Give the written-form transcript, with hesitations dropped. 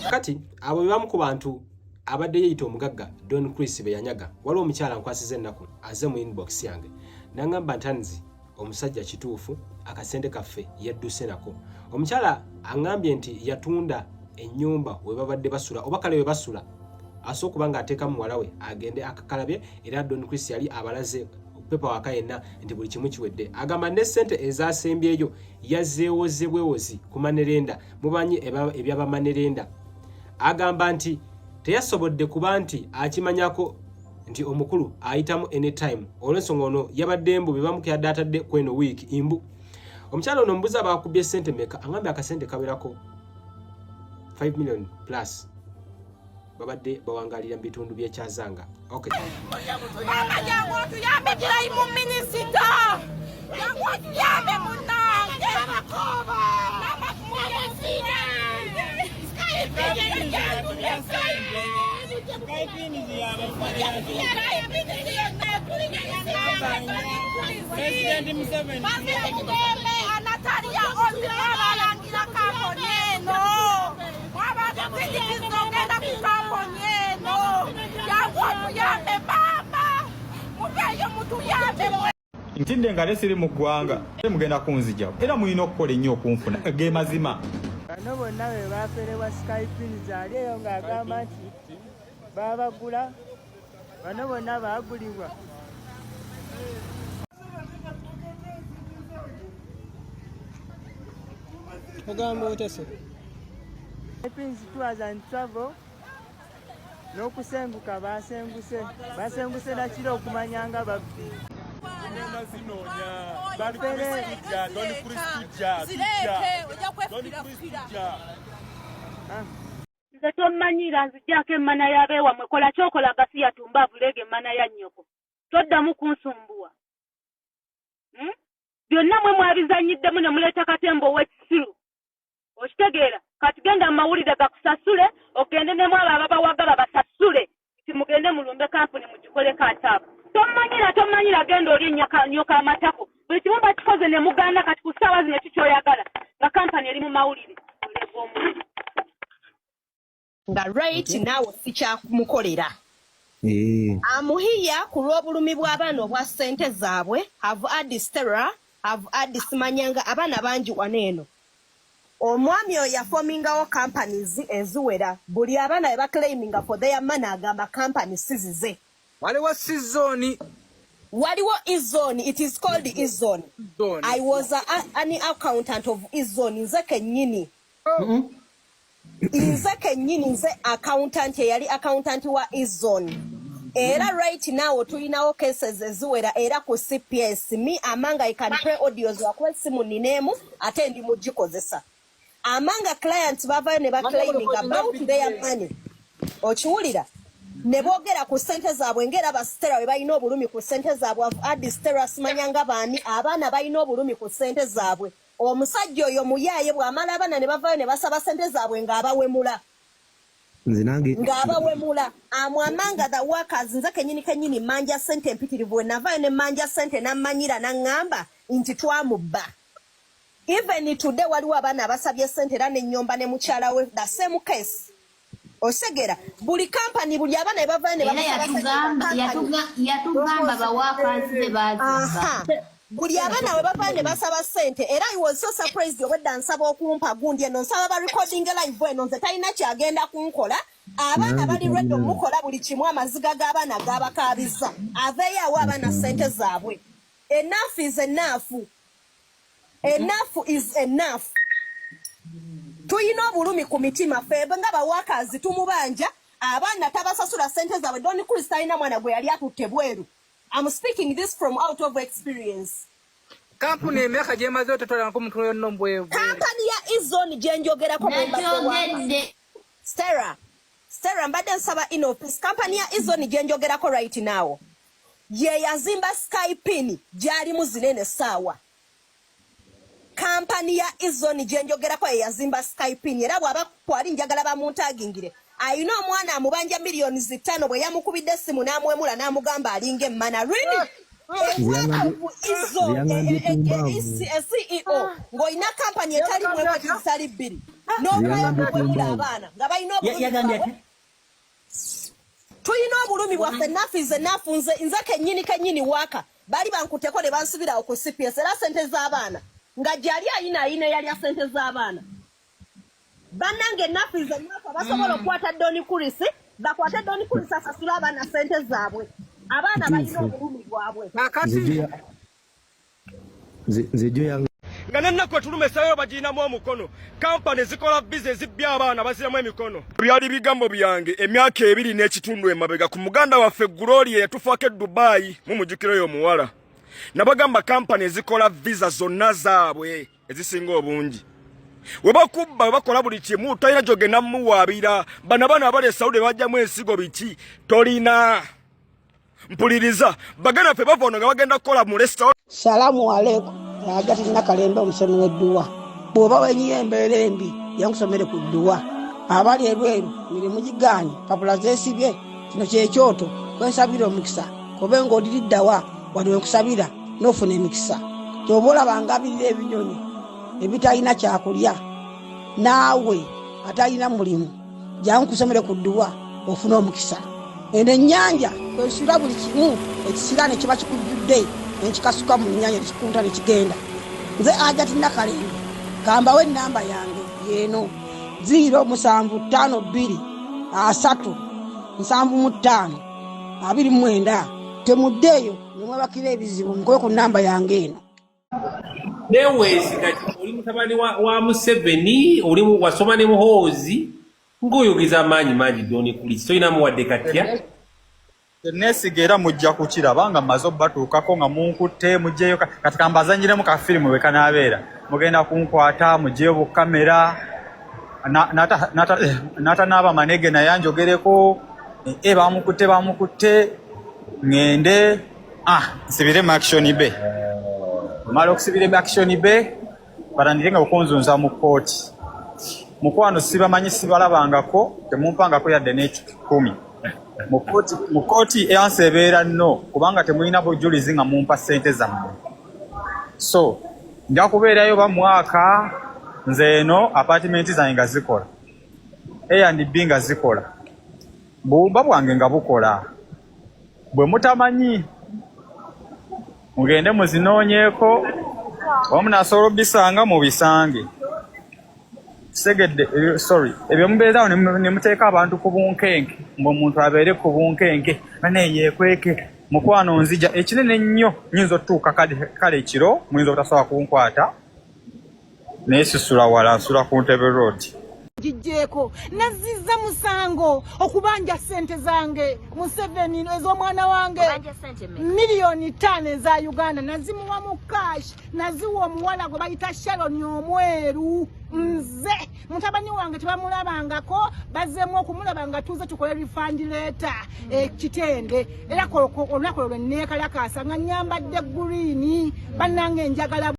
Kati abo bebamu ku bantu abadde yeyita omugagga Don Chris be yanyaga. Waliwo omukyala nkwasiza ennaku aze mu inbox yange. Nangamba ntanzi omusajja kituufu akasente kaffe yadduse nako. Omukyala angambye nti yatunda ennyumba we babadde basula oba kale we basula. Aso kubanga ateeka muwala we agende akakalabye era Don Chris yali abalaze pepa waka yenna nti buli kimu kiwedde. Agamba ne ssente ezasembyeyo yazeewozebwewozi ku Manerenda mubanyi ebyaba Manerenda. Agamba nti teyasobodde kuba nti akimanyako nti omukulu ayitamu anytime olw'ensonga ono yabadde mbu bebamuke yadde kweno week imbu. Omukyala ono mbuza bakubye ssente meka angambye akasente kawerako 5 million plus babadde bawangalira bitundu byekyazanga. Okay. Mama yangu tuyambe kila imu minisita. Yangu tuyambe munange. Abakoba. Mama kumwelezina. President Museveni. Anatalia Olivera langira Kaponyeno. Mama tukizongera Kaponyeno. Yangu tuyambe mama. Mugayo mutuyambe. Ntinde ngale siri mu ggwanga mugenda kunzija era mulina okukola ennyo okunfuna ge mazima. Bano bonna be baaferebwa Skype zaali eyo ng'agamba nti baabagula. Bano bonna baagulibwa. Ogamba otese. Pins tours and travel. N'okusenguka basenguse na kiro okumanyanga babbi. Nze tommanyira nzijjako emmana y'abeewamwe kola kyokola gasi yatumba avuleege emmana ya nnyoko toddamu kunsumbuwa byonna mwe mwabizanyiddemu ne muleeta katembo ow'ekisiru okitegeera kati genda mu mawulire gakusasule ogende nemu abo ababawaga babasasule ti mugende mulumbe kampuni mugikoleko atabo tommanyira genda oli ennyoka amatako buli kimu bakikoze ne mugaana kati ku ssaawa zino kikyoyagala nga kampani eri mu mawulire oleva omuntu nga right naawe sikyakumukolera amuhiya ku lw'obulumi bw'abaana obwa ssente zaabwe have adistera have adismanyanga abaana bangi wano eno omwami oyo yafomingawo companies eziwera buli abaana be baclaiminga for their money agamba company sizize Waliwo sizoni. Waliwo izone, it is called izone. I was an accountant of izone nze kennyini. Nze kennyini nze accountant yali accountant wa izone. Era right now tulinawo cases eziwera era ku CPS me amanga I can play audios wakwe simu ninemu ate ndi mugikozesa. Amanga clients bava ne baclaiming about their money. Okiwulira? Ne boogera ku ssente zaabwe ngera basitera we balina obulumi ku ssente zaabwe adistera simanyanga baani abaana balina obulumi ku ssente zaabwe omusajja oyo muyaaye bw'amala abaana ne bavaayo ne basaba ssente zaabwe ng'abawemula amwamanga the workers nze kennyini manja ssente empitirivu we navaayo ne manja ssente n'ammanyira n'aŋŋamba nti twamubba even today waliwo abaana abasabye ssente era n'ennyomba ne mukyala we the same case osegera buli company buli abana ebava ne yatugamba bawakansi baziba buli abana we bava ne basaba sente era I was so surprised obedda nsaba okumpa gundi eno nsaba ba recording live eno nze talina kyagenda kunkola abaana bali ready omukola buli kimu amaziga g'abaana gabakaabiza aveeyo abaana sente zaabwe enough is enough is enough. Tuyina obulumi ku mitima febe nga bawakazi tumubanja abaana tabasasula sente zaabwe Don Chris talina mwana gwe yali atutte bweru. I'm speaking this from out of experience. Kampuni emyaka gyemaze ototola nko muntu yonna mbwevu. Kampani ya izone gyenjogerako Stella mbadde nsaba in office kampani ya izone gyenjogerako right now ye yazimba Skype gyali muzinene saawa. Kampani ya izone gyenjogerako ye yazimba Skype era bw'aba kwali njagala bamuntagingire ayina omwana amubanja millions 5 bwe yamukubidde simu n'amwemula n'amugamba alinga emmana really CEO ngoina company etali mwewe kisali bbiri n'okulira abaana nga balina tulina obulumi bwaffe nafu nze kennyini waka bali bankuteko ne bansubira ku CPS era sente z'abaana nga gyali ayina yali sente z'abaana bannange nafu basobola okukwata Doni Kurisi bakwate Doni Kurisi asasula abaana sente zaabwe abaana balina obulumi bwabwe nga nennaku etulumesayo baginamu omukono kampani zikola bizinesi by'abaana baziramu emikono byali bigambo byange emyaka 2 n'ekitundu emabega ku muganda waffe Gloria yatufaako Dubai mumujjukiro y'omuwala nabagamba kampani zikola visa zonna zaabwe ezisinga obungi webakubba bakola buli kimu talina gyogenda muwaabira bana abali Saudi bajjamu ensigo biki tolina mpuliriza baganda ffe bavono nga bagenda kukola mu restaurant. Salamu alaikum Agati Nakalembe omusomi w'edduwa bw'oba wenyiye embeera embi yankusomere ku dduwa abali ebweru mirimu gigaanyi papula zeesibye kino kyekyoto kwensabira omukisa kobe ng'odiriddawa wali wenkusabira n'ofuna emikisa ky'oba olabanga abirira ebinyonyi ebitalina kyakulya naawe atalina mulimu jangu kusomere ku dduwa ofuna omukisa eno ennyanja kwesula buli kimu ekisira ne kiba kikujjudde nekikasuka mu nnyanja nekikunta nekigenda nze Agati Nakalembe kambawo ennamba yange yeeno 072537529 temuddeeyo nemwebakira ebizibu nkoye ku nnamba yange eno newezi kati oli mutabani wa Museveni oli wasoma ne muhoozi ng'oyogeza amaanyi Doni Kurisi toyina muwadde katya nesigera mujja kukiraba nga mazo batuukako nga munkutte mujjeyo kati kambazanyiremu ka firimu bekanaabeera mugenda kunkwata mujjeyo bukamera natanaaba manege naye anjogereko bamukutte ngende nsibiremu action be mala okusibiremu action be barandire nga okunzunza mu kooti mukwano sibamanyi sibalabangako temumpangako yadde n'ekikumi mu kooti eyansebeera nno kubanga temulina bujulizi nga mumpa ssente zammwe so nja kubeerayo bamwaka nze eno apartment zange nga zikola A&B nga zikola buba bwange nga bukola bwe mutamanyi mugende muzinoonyeeko wamunasobola obisanga mu bisange segedde ebyo mubeerawo ne muteeka abantu ku bunkenke ng'omuntu abeere ku bunkenke baneyeekweke mukwano nzija ekinene nnyo nyinza otuuka kale ekiro muyinza obutasobola kunkwata naye sisula wala nsula ku Ntebe Road Jijeko nazizza musango okubanja sente zange Museveni ez'omwana wange miliyoni 5 eza Uganda nazimuwa mu cash naziwa omuwala gwe bayita Sharon omweru nze mutabani wange tebamulabangako bazzemu okumulabanga tuze tukole refund letter kitende era olunaku olwo neekalakasa nga nyambadde green bannange njagala